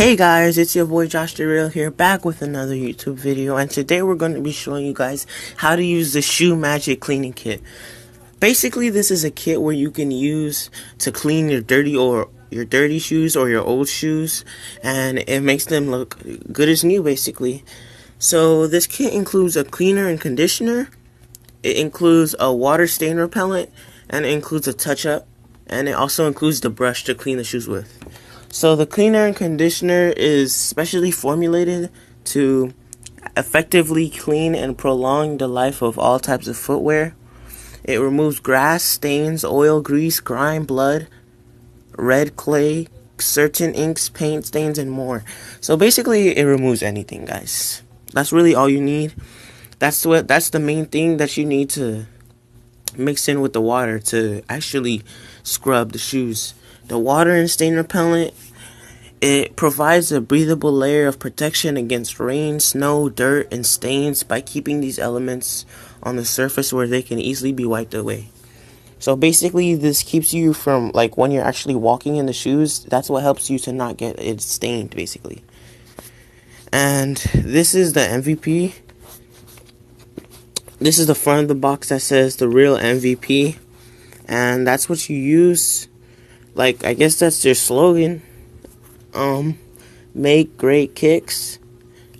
Hey guys, it's your boy Josh the Real here, back with another YouTube video, and today we're going to be showing you guys how to use the Shoe Magic cleaning kit. Basically, this is a kit where you can use to clean your dirty shoes or your old shoes, and it makes them look good as new basically. So this kit includes a cleaner and conditioner, it includes a water stain repellent, and it includes a touch-up, and it also includes the brush to clean the shoes with. So the cleaner and conditioner is specially formulated to effectively clean and prolong the life of all types of footwear. It removes grass, stains, oil, grease, grime, blood, red clay, certain inks, paint stains, and more. So basically it removes anything, guys. That's really all you need. That's the main thing that you need to mix in with the water to actually scrub the shoes. The water and stain repellent, it provides a breathable layer of protection against rain, snow, dirt, and stains by keeping these elements on the surface where they can easily be wiped away. So basically this keeps you from, like, when you're actually walking in the shoes, that's what helps you to not get it stained basically. And this is the MVP. This is the front of the box that says the real MVP, and that's what you use. Like, I guess that's their slogan. Make great kicks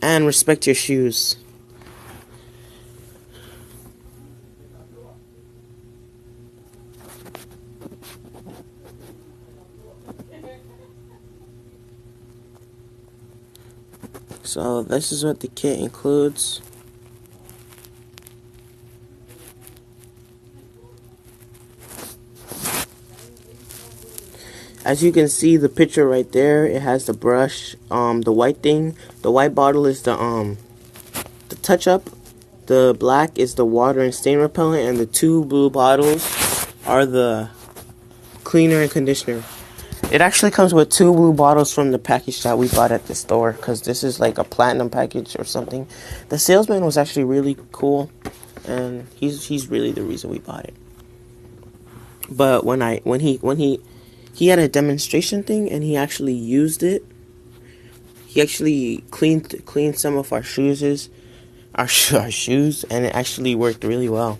and respect your shoes. So this is what the kit includes. As you can see, the picture right there, it has the brush, the white thing. The white bottle is the touch-up. The black is the water and stain repellent, and the two blue bottles are the cleaner and conditioner. It actually comes with two blue bottles from the package that we bought at the store, because this is like a platinum package or something. The salesman was actually really cool, and he's really the reason we bought it. But when he had a demonstration thing, and he actually used it. He actually cleaned some of our shoes, and it actually worked really well.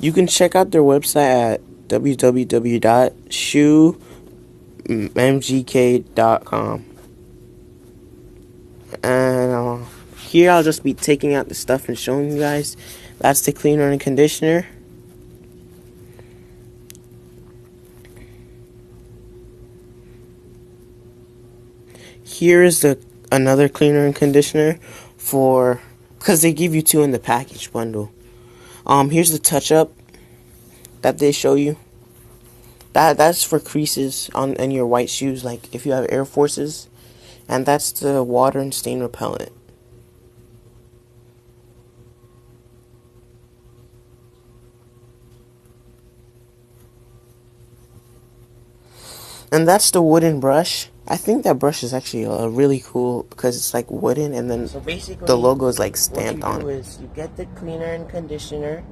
You can check out their website at www.shoemgk.com. And here I'll just be taking out the stuff and showing you guys. That's the cleaner and conditioner. Here is another cleaner and conditioner because they give you two in the package bundle. Here's the touch-up that they show you. That's for creases in your white shoes, like if you have Air Forces. And that's the water and stain repellent. And that's the wooden brush. I think that brush is actually really cool because it's like wooden, and then so basically the logo is like stamped on. What you do is you get the cleaner and conditioner.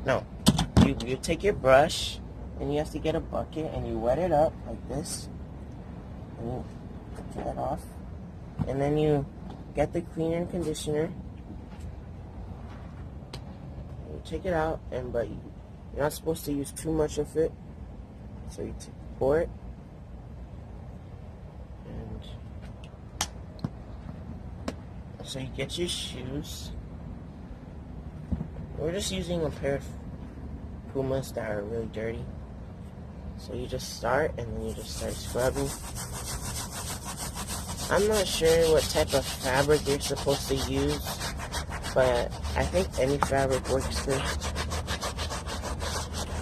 No, you take your brush, and you have to get a bucket, and you wet it up like this, and you take that off, and then you get the cleaner and conditioner. You take it out, but you're not supposed to use too much of it. So you pour it, and so you get your shoes. We're just using a pair of Pumas that are really dirty. So you just start, and then you just start scrubbing. I'm not sure what type of fabric you're supposed to use, but I think any fabric works good.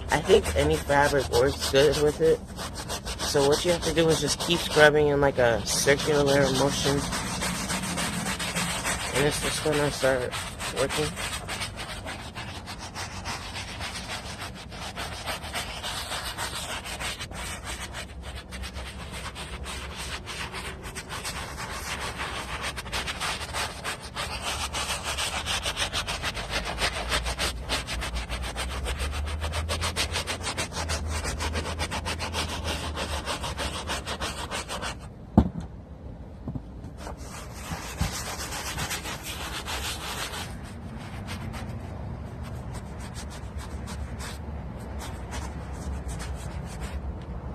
I think any fabric works good with it. So what you have to do is just keep scrubbing in like a circular motion, and it's just gonna start working.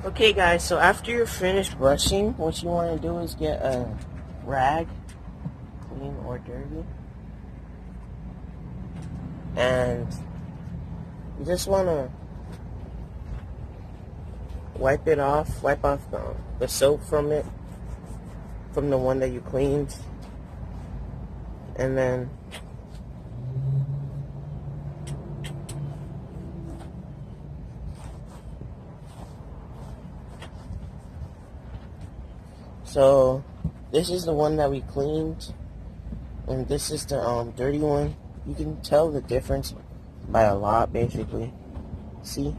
Okay guys, so after you're finished brushing, what you want to do is get a rag, clean or dirty, and you just want to wipe off the soap from it, from the one that you cleaned, and then so this is the one that we cleaned, and this is the dirty one. You can tell the difference by a lot, basically. See?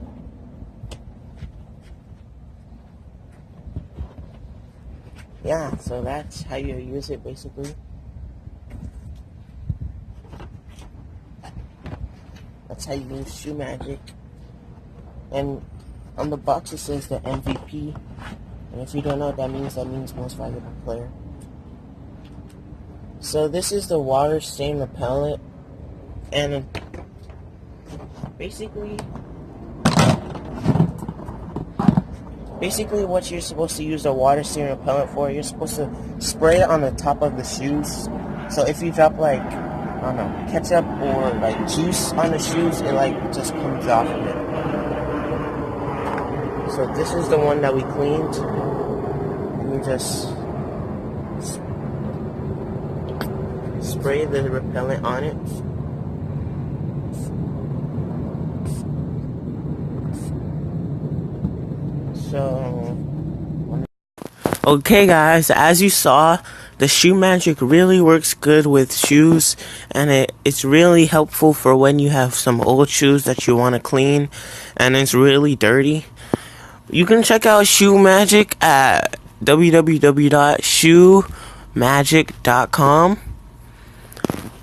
Yeah, so that's how you use it, basically. That's how you use Shoe Magic. And on the box it says the MVP. And if you don't know what that means most valuable player. So this is the water stain repellent. And basically what you're supposed to use the water stain repellent for, you're supposed to spray it on the top of the shoes. So if you drop like, I don't know, ketchup or like juice on the shoes, it like just comes off of it. So this is the one that we cleaned. And you just spray the repellent on it. So, okay guys, as you saw, the Shoe Magic really works good with shoes, and it's really helpful for when you have some old shoes that you want to clean and it's really dirty. You can check out Shoe Magic at www.shoemagic.com.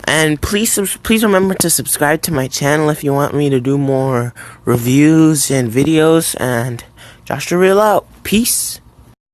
And please remember to subscribe to my channel if you want me to do more reviews and videos. And Josh the Real out. Peace.